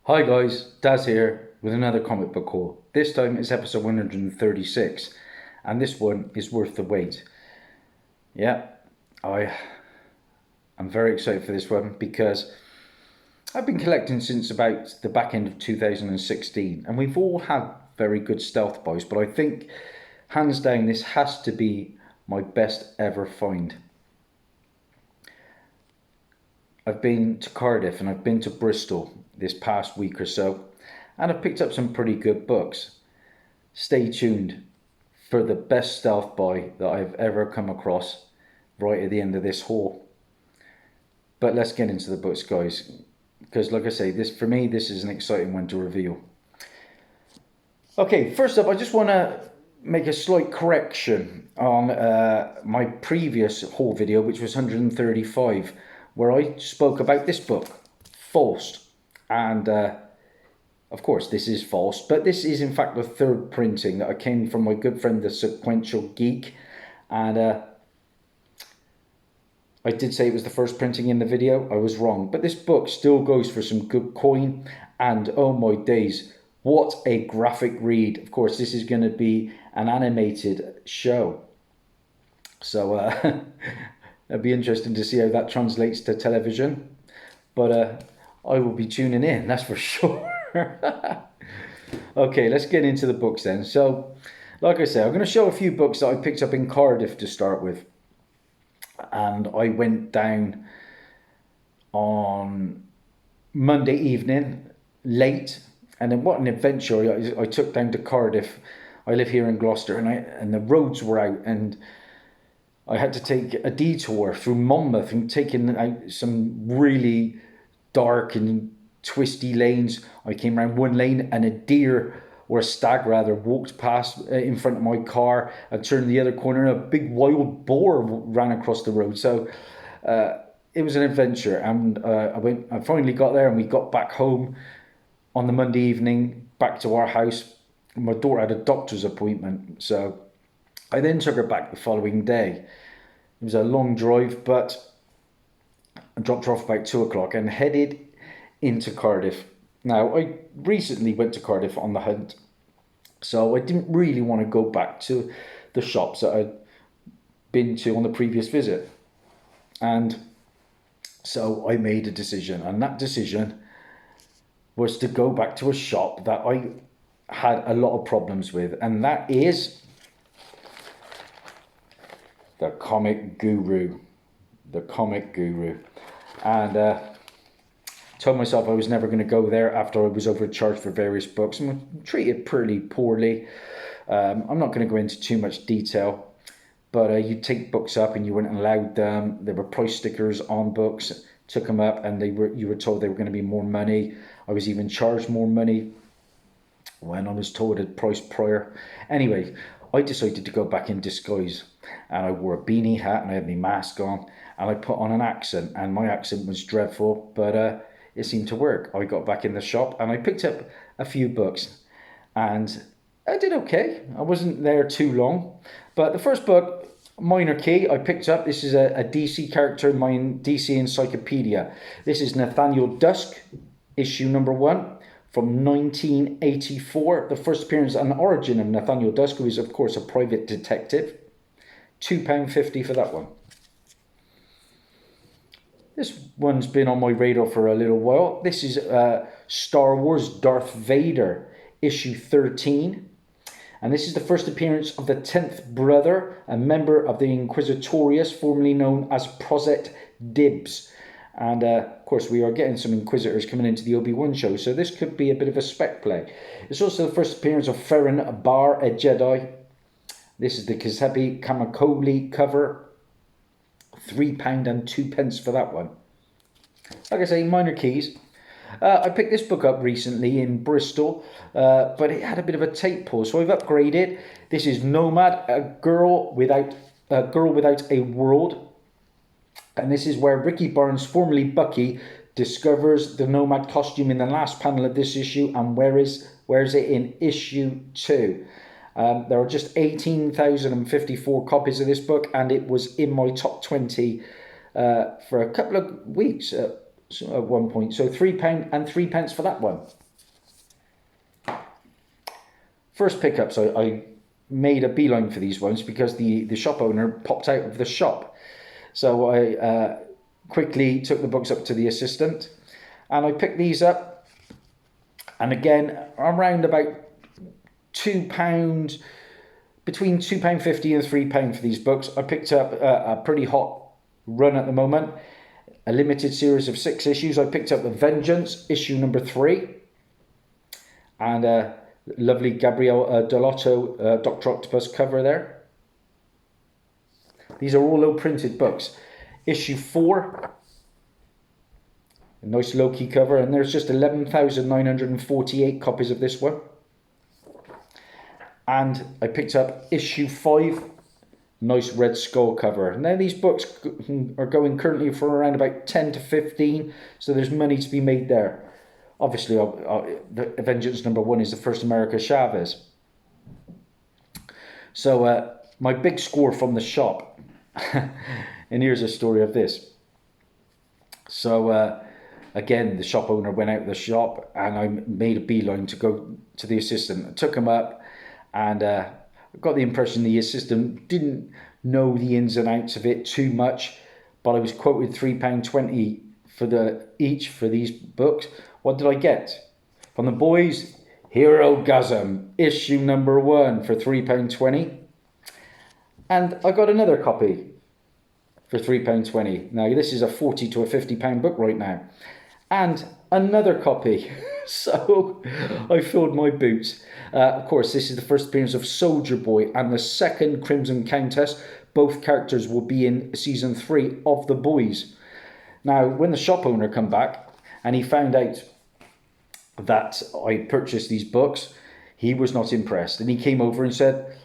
Hi guys, Daz here with another comic book haul. This time it's episode 136 and this one is worth the wait. Yeah, I'm very excited for this one because I've been collecting since about the back end of 2016 and we've all had very good stealth boys, but I think hands down this has to be my best ever find. I've been to Cardiff and I've been to Bristol this past week or so, and I've picked up some pretty good books. Stay tuned for the best stealth boy that I've ever come across right at the end of this haul. But let's get into the books, guys, because like I say, this is an exciting one to reveal. Okay, first up, I just want to make a slight correction on my previous haul video, which was 135, where I spoke about this book, False. And of course, this is false, but this is in fact the third printing that I came from my good friend, the Sequential Geek. And I did say it was the first printing in the video. I was wrong, but this book still goes for some good coin. And oh my days, what a graphic read. Of course, this is going to be an animated show. So it'll be interesting to see how that translates to television. But I will be tuning in, that's for sure. Okay, let's get into the books then. So, like I said, I'm going to show a few books that I picked up in Cardiff to start with. And I went down on Monday evening, late. And then what an adventure I took down to Cardiff. I live here in Gloucester and the roads were out and I had to take a detour through Monmouth and taking out some really dark and twisty lanes. I came around one lane and a deer, or a stag rather, walked past in front of my car. I turned the other corner and a big wild boar ran across the road. So it was an adventure, and I finally got there and we got back home on the Monday evening, back to our house. My daughter had a doctor's appointment, so I then took her back the following day. It was a long drive, but I dropped her off about 2 o'clock and headed into Cardiff. Now, I recently went to Cardiff on the hunt, so I didn't really want to go back to the shops that I'd been to on the previous visit. And so I made a decision, and that decision was to go back to a shop that I had a lot of problems with, and that is the Comic Guru. The Comic Guru. And told myself I was never going to go there after I was overcharged for various books and was treated pretty poorly. I'm not going to go into too much detail, but you'd take books up and you weren't allowed them. There were price stickers on books. Took them up and you were told they were going to be more money. I was even charged more money when I was told a price prior. Anyway, I decided to go back in disguise, and I wore a beanie hat and I had my mask on and I put on an accent, and my accent was dreadful, but it seemed to work. I got back in the shop and I picked up a few books and I did okay. I wasn't there too long, but the first book, Minor Key, I picked up. This is a DC character in my DC encyclopedia. This is Nathaniel Dusk, issue number 1 from 1984. The first appearance and origin of Nathaniel Dusk, who is of course a private detective. £2.50 for that one. This one's been on my radar for a little while. This is Star Wars Darth Vader, issue 13. And this is the first appearance of the 10th brother, a member of the Inquisitorius, formerly known as Proset Dibs. And of course, we are getting some Inquisitors coming into the Obi-Wan show, so this could be a bit of a spec play. It's also the first appearance of Ferren Bar, a Jedi. This is the Kisebi Kamakoli cover. £3 and 2p for that one. Like I say, Minor Keys. I picked this book up recently in Bristol, but it had a bit of a tape pull, so I've upgraded. This is Nomad, a girl without a world, and this is where Ricky Barnes, formerly Bucky, discovers the Nomad costume in the last panel of this issue and wears it in issue 2. There are just 18,054 copies of this book, and it was in my top 20 for a couple of weeks. at one point. So £3 and 3p for that one. First pickups, I made a beeline for these ones because the shop owner popped out of the shop. So I quickly took the books up to the assistant and I picked these up. And again, around about £2, between £2.50 and £3 for these books. I picked up a pretty hot run at the moment, a limited series of 6 issues. I picked up Avengers, issue number 3. And lovely Gabriel Dell'Otto Dr. Octopus cover there. These are all low printed books. Issue 4, a nice low-key cover, and there's just 11,948 copies of this one. And I picked up issue 5, nice Red Skull cover. Now these books are going currently for around about 10 to 15, so there's money to be made there. Obviously, the Avengers number 1 is the first America Chavez. So my big score from the shop, and here's a story of this. So again, the shop owner went out of the shop and I made a beeline to go to the assistant. I took him up and I got the impression the assistant didn't know the ins and outs of it too much, but I was quoted £3.20 for each for these books. What did I get? From the boys, Hero Gasm, issue number 1 for £3.20. And I got another copy for £3.20. Now this is a £40 to a £50 book right now. And another copy. So I filled my boots. Of course, this is the first appearance of Soldier Boy and the second Crimson Countess. Both characters will be in season 3 of The Boys. Now, when the shop owner come back and he found out that I purchased these books, he was not impressed. And he came over and said,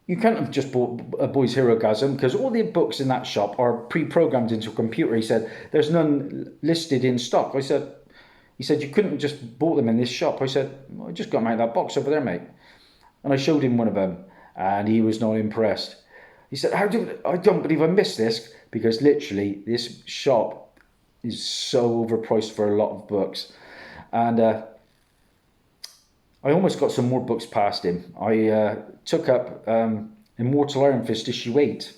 you can't have just bought a Boys Hero Gasm because all the books in that shop are pre-programmed into a computer. He said, there's none listed in stock. He said, you couldn't have just bought them in this shop. I said, well, I just got them out of that box over there, mate. And I showed him one of them and he was not impressed. He said, I don't believe I missed this, because literally this shop is so overpriced for a lot of books. And I almost got some more books past him. I took up Immortal Iron Fist issue 8.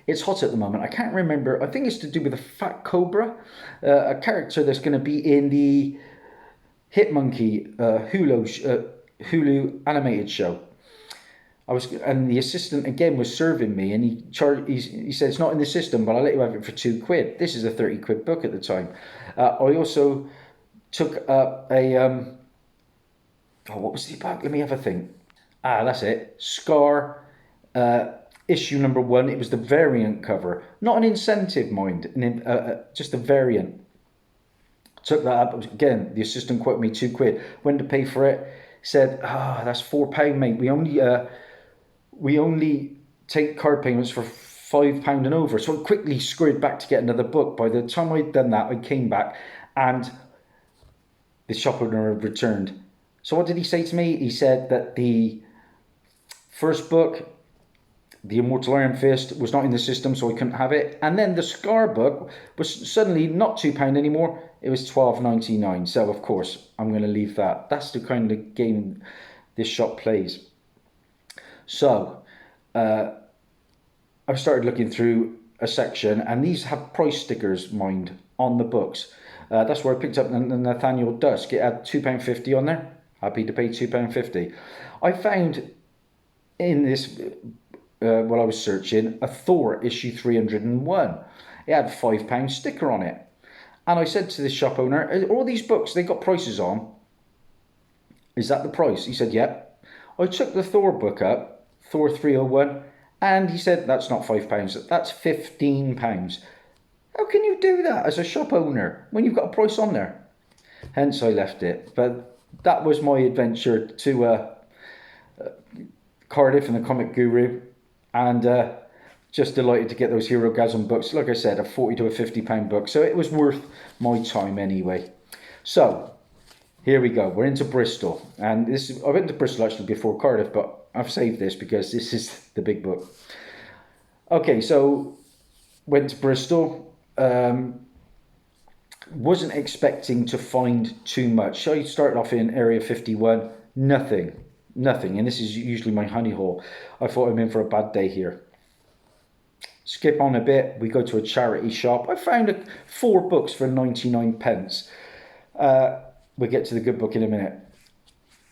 It's hot at the moment. I can't remember. I think it's to do with a Fat Cobra, a character that's going to be in the Hit Monkey Hulu animated show. And the assistant again was serving me, and he said it's not in the system, but I'll let you have it for £2. This is a £30 book at the time. I also took up a what was the book? Let me have a think. That's it. Scar, issue number 1. It was the variant cover, not an incentive, mind, just a variant. Took that up again. The assistant quoted me £2. Went to pay for it. Said, that's £4, mate. We only take card payments for £5 and over. So I quickly scurried back to get another book. By the time I'd done that, I came back and the shop owner had returned. So what did he say to me? He said that the first book, the Immortal Iron Fist, was not in the system, so I couldn't have it. And then the Scar book was suddenly not £2 anymore. It was $12.99. So of course I'm going to leave that. That's the kind of game this shop plays. So I started looking through a section, and these have price stickers, mind, on the books. That's where I picked up the Nathaniel Dusk. It had £2.50 on there. Happy to pay £2.50. I found in this, while I was searching, a Thor issue 301. It had £5 sticker on it. And I said to the shop owner, all these books, they got prices on. Is that the price? He said, yep. I took the Thor book up, Thor 301, and he said, that's not £5, that's £15. How can you do that as a shop owner when you've got a price on there? Hence I left it. But that was my adventure to Cardiff and the Comic Guru, and just delighted to get those Hero Gasm books. Like I said, a £40 to a £50 book, so it was worth my time anyway. So here we go, we're into Bristol, and I went to Bristol actually before Cardiff, but I've saved this because this is the big book. Okay, so went to Bristol, wasn't expecting to find too much. So I started off in Area 51, nothing, and this is usually my honey hole. I thought I'm in for a bad day here. Skip on a bit, we go to a charity shop. I found 4 books for 99 pence. We'll get to the good book in a minute.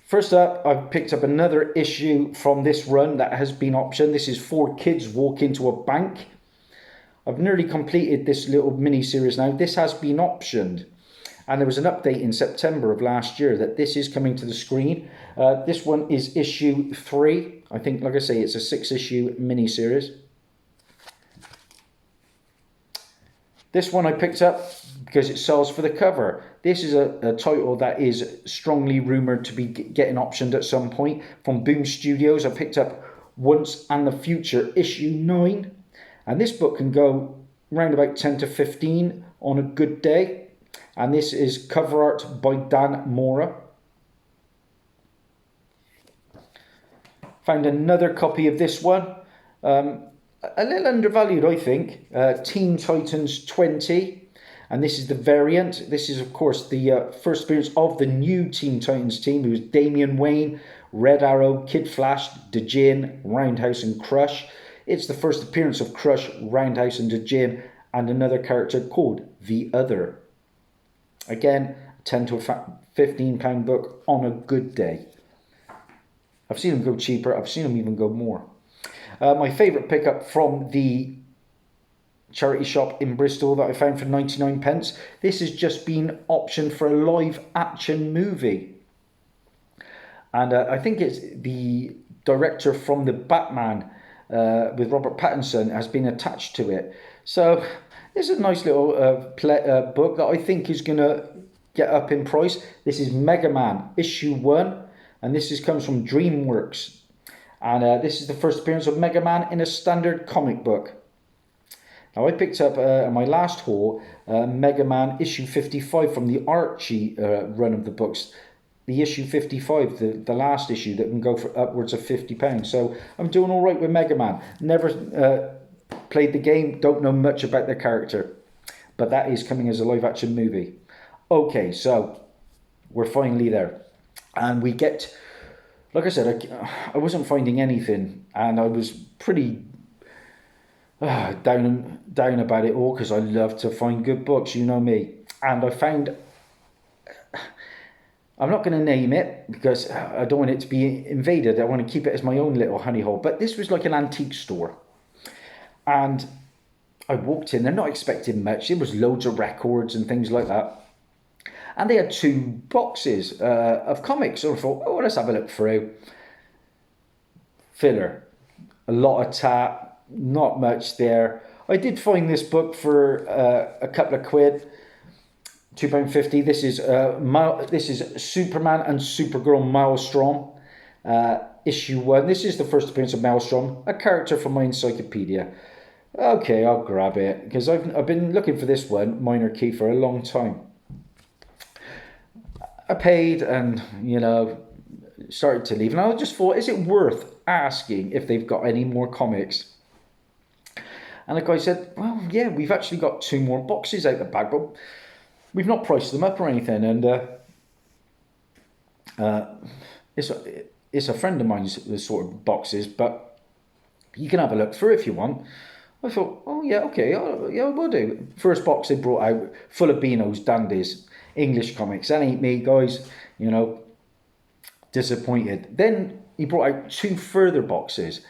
First up, I've picked up another issue from this run that has been optioned. This is 4 Kids Walk Into a Bank. I've nearly completed this little mini-series now. This has been optioned. And there was an update in September of last year that this is coming to the screen. This one is issue 3. I think, like I say, it's a 6-issue mini-series. This one I picked up because it sells for the cover. This is a title that is strongly rumoured to be getting optioned at some point. From Boom Studios, I picked up Once and the Future, issue 9. And this book can go around about 10 to 15 on a good day. And this is cover art by Dan Mora. Found another copy of this one. A little undervalued, I think. Teen Titans 20. And this is the variant. This is, of course, the first appearance of the new Teen Titans team, who is Damian Wayne, Red Arrow, Kid Flash, Djinn, Roundhouse, and Crush. It's the first appearance of Crush, Roundhouse, and Djinn, and another character called The Other. Again, a 10 to £15 book on a good day. I've seen them go cheaper. I've seen them even go more. My favourite pickup from the charity shop in Bristol that I found for 99 pence. This has just been optioned for a live action movie. And I think it's the director from the Batman with Robert Pattinson has been attached to it. So it's a nice little book that I think is going to get up in price. This is Mega Man issue 1. And this comes from DreamWorks. And this is the first appearance of Mega Man in a standard comic book. Now I picked up my last haul, Mega Man issue 55 from the Archie run of the books. The issue 55, the last issue that can go for upwards of £50. So I'm doing all right with Mega Man. Never played the game, don't know much about the character. But that is coming as a live action movie. Okay, so we're finally there. And we get... Like I said, I wasn't finding anything, and I was pretty down about it all because I love to find good books, you know me. And I found, I'm not going to name it because I don't want it to be invaded. I want to keep it as my own little honey hole. But this was like an antique store. And I walked in, they're not expecting much. There was loads of records and things like that. And they had 2 boxes of comics. So I thought, oh, let's have a look through. Filler. A lot of tat. Not much there. I did find this book for a couple of quid. £2.50. This is Superman and Supergirl Maelstrom. Issue 1. This is the first appearance of Maelstrom. A character from my encyclopedia. Okay, I'll grab it. Because I've been looking for this one, Minor Key, for a long time. I paid and, started to leave. And I just thought, is it worth asking if they've got any more comics? And the guy said, well, yeah, we've actually got 2 more boxes out the back, but we've not priced them up or anything. And it's a friend of mine's sort of boxes, but you can have a look through if you want. I thought, oh, yeah, okay, yeah, we'll do. First box they brought out, full of beanos, dandies. English comics. That ain't me, guys. Disappointed. Then he brought out 2 further boxes,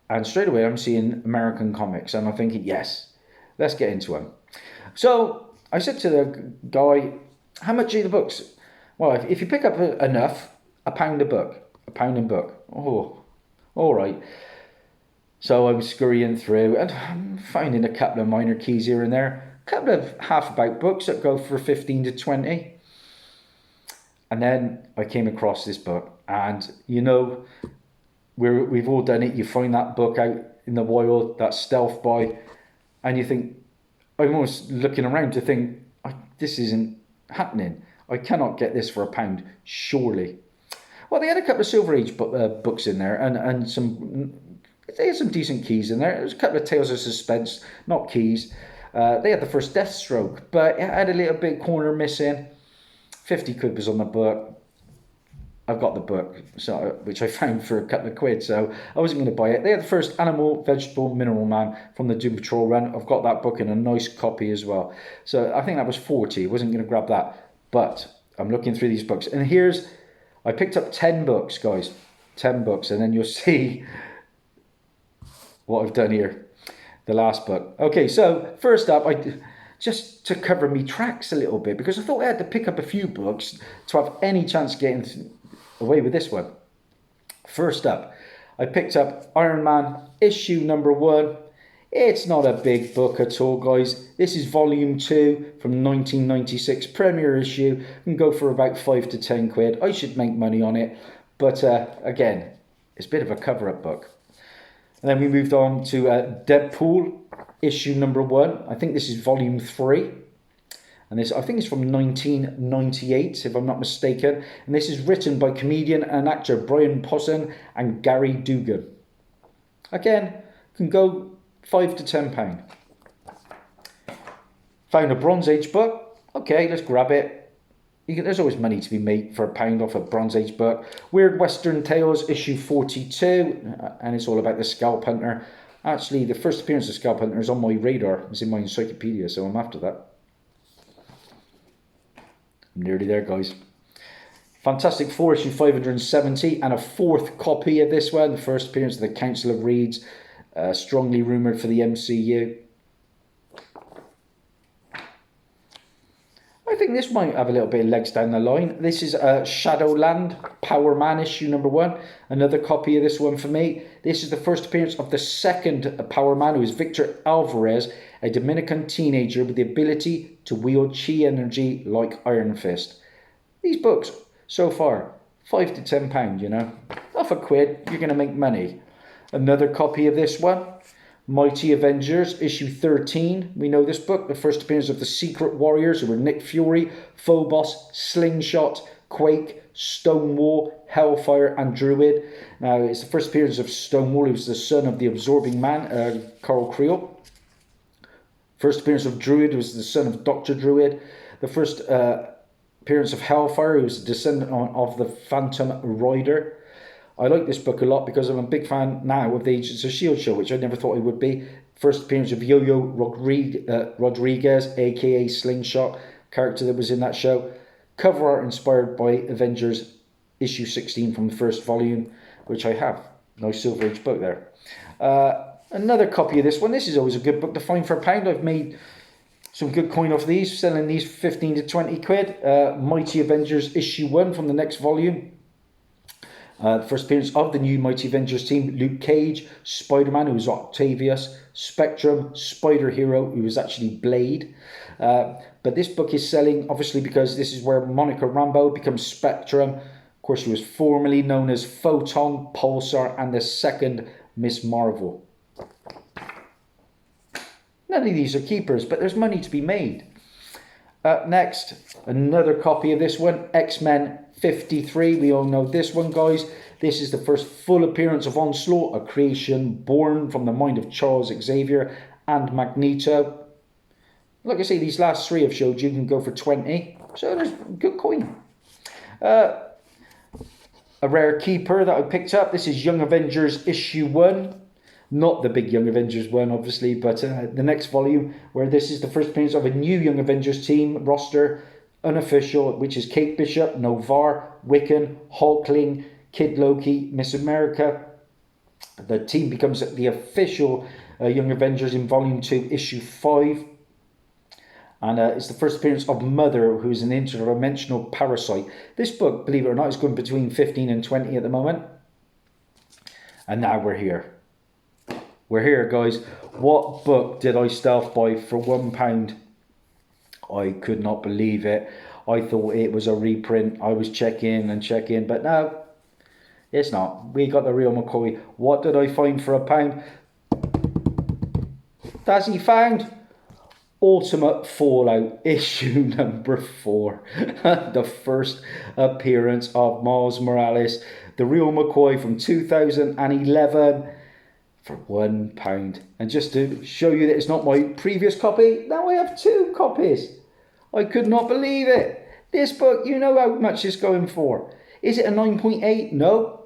and straight away I'm seeing American comics, and I'm thinking, yes, let's get into them. So I said to the guy, how much are the books? Well, if you pick up enough, £1 a book. £1 a book. Oh, all right. So I was scurrying through and finding a couple of minor keys here and there. Couple of half-about books that go for 15 to 20. And then I came across this book, and we've all done it. You find that book out in the wild, that stealth buy, and you think, I'm almost looking around to think, this isn't happening. I cannot get this for £1, surely. Well, they had a couple of Silver Age books in there, and they had some decent keys in there. There was a couple of Tales of Suspense, not keys. They had the first Deathstroke, but it had a little bit corner missing. 50 quid was on the book. I've got the book, which I found for a couple of quid, so I wasn't going to buy it. They had the first Animal, Vegetable, Mineral Man from the Doom Patrol run. I've got that book in a nice copy as well. So I think that was 40. I wasn't going to grab that, but I'm looking through these books. And I picked up 10 books, guys. 10 books, and then you'll see what I've done here. The last book. Okay, so first up, just to cover me tracks a little bit, because I thought I had to pick up a few books to have any chance of getting away with this one. First up, I picked up Iron Man issue number 1. It's not a big book at all, guys. This is volume 2 from 1996, premiere issue. Can go for about 5 to 10 quid. I should make money on it, but again, it's a bit of a cover-up book. And then we moved on to Deadpool issue number 1. I think this is volume 3. And this, I think, is from 1998, if I'm not mistaken. And this is written by comedian and actor Brian Posehn and Gary Dugan. Again, can go £5 to £10. Found a Bronze Age book. Okay, let's grab it. There's always money to be made for £1 off a Bronze Age book. Weird Western Tales, issue 42. And it's all about the Scalp Hunter. Actually, the first appearance of Scalp Hunter is on my radar. It's in my encyclopedia, so I'm after that. I'm nearly there, guys. Fantastic Four, issue 570, and a 4th copy of this one. The first appearance of the Council of Reeds, strongly rumoured for the MCU. I think this might have a little bit of legs down the line. This is Shadowland, Power Man, issue number 1. Another copy of this one for me. This is the first appearance of the second Power Man, who is Victor Alvarez, a Dominican teenager with the ability to wield chi energy like Iron Fist. These books, so far, £5 to £10, you know. Off a quid, you're going to make money. Another copy of this one, Mighty Avengers, issue 13. We know this book, the first appearance of the Secret Warriors, who were Nick Fury, Phobos, Slingshot, Quake, Stonewall, Hellfire, and Druid. Now, it's the first appearance of Stonewall, who was the son of the Absorbing Man, Carl Creel. First appearance of Druid was the son of Dr. Druid. The first appearance of Hellfire, who was the descendant of the Phantom Rider. I like this book a lot because I'm a big fan now of the Agents of S.H.I.E.L.D. show, which I never thought I would be. First appearance of Yo-Yo Rodriguez, a.k.a. Slingshot, character that was in that show. Cover art inspired by Avengers issue 16 from the first volume, which I have. Nice Silver Age book there. Another copy of this one. This is always a good book to find for £1. I've made some good coin off these, selling these 15 to 20 quid. Mighty Avengers issue 1 from the next volume. The first appearance of the new Mighty Avengers team, Luke Cage, Spider-Man, who was Octavius, Spectrum, Spider-Hero, who was actually Blade. But this book is selling, obviously, because this is where Monica Rambeau becomes Spectrum. Of course, she was formerly known as Photon, Pulsar, and the second Miss Marvel. None of these are keepers, but there's money to be made. Next, another copy of this one, X-Men 53. We all know this one, guys. This is the first full appearance of Onslaught, a creation born from the mind of Charles Xavier and Magneto. Like I say, these last 3 I've showed you can go for 20. So there's good coin. A rare keeper that I picked up. This is Young Avengers issue 1. Not the big Young Avengers one, obviously, but the next volume, where this is the first appearance of a new Young Avengers team roster, unofficial, which is Kate Bishop, Novar, Wiccan, Hulkling, Kid Loki, Miss America. The team becomes the official Young Avengers in volume 2, issue 5. And it's the first appearance of Mother, who's an interdimensional parasite. This book, believe it or not, is going between 15 and 20 at the moment. And now we're here. We're here, guys. What book did I stealth buy for £1? I could not believe it. I thought it was a reprint. I was checking, but no, it's not. We got the real McCoy. What did I find for £1? Dazzie found Ultimate Fallout issue number 4. The first appearance of Miles Morales, the real McCoy from 2011. for £1. And just to show you that it's not my previous copy, now I have 2 copies. I could not believe it. This book, you know how much it's going for. Is it a 9.8? No,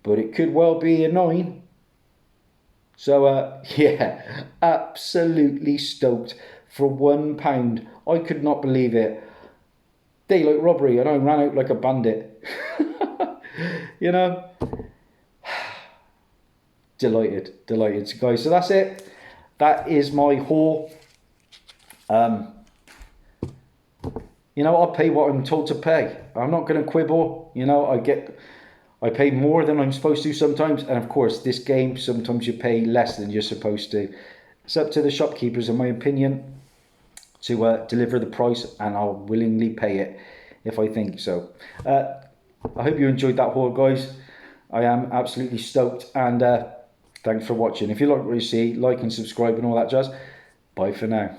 but it could well be a 9. So, yeah, absolutely stoked for £1. I could not believe it. Daylight robbery, and I ran out like a bandit. You know? Delighted, guys. So that's it. That is my haul. You know, I'll pay what I'm told to pay. I'm not going to quibble. You know, I pay more than I'm supposed to sometimes. And of course, this game, sometimes you pay less than you're supposed to. It's up to the shopkeepers, in my opinion, to deliver the price. And I'll willingly pay it if I think so. I hope you enjoyed that haul, guys. I am absolutely stoked. And thanks for watching. If you like what you see, like and subscribe and all that jazz. Bye for now.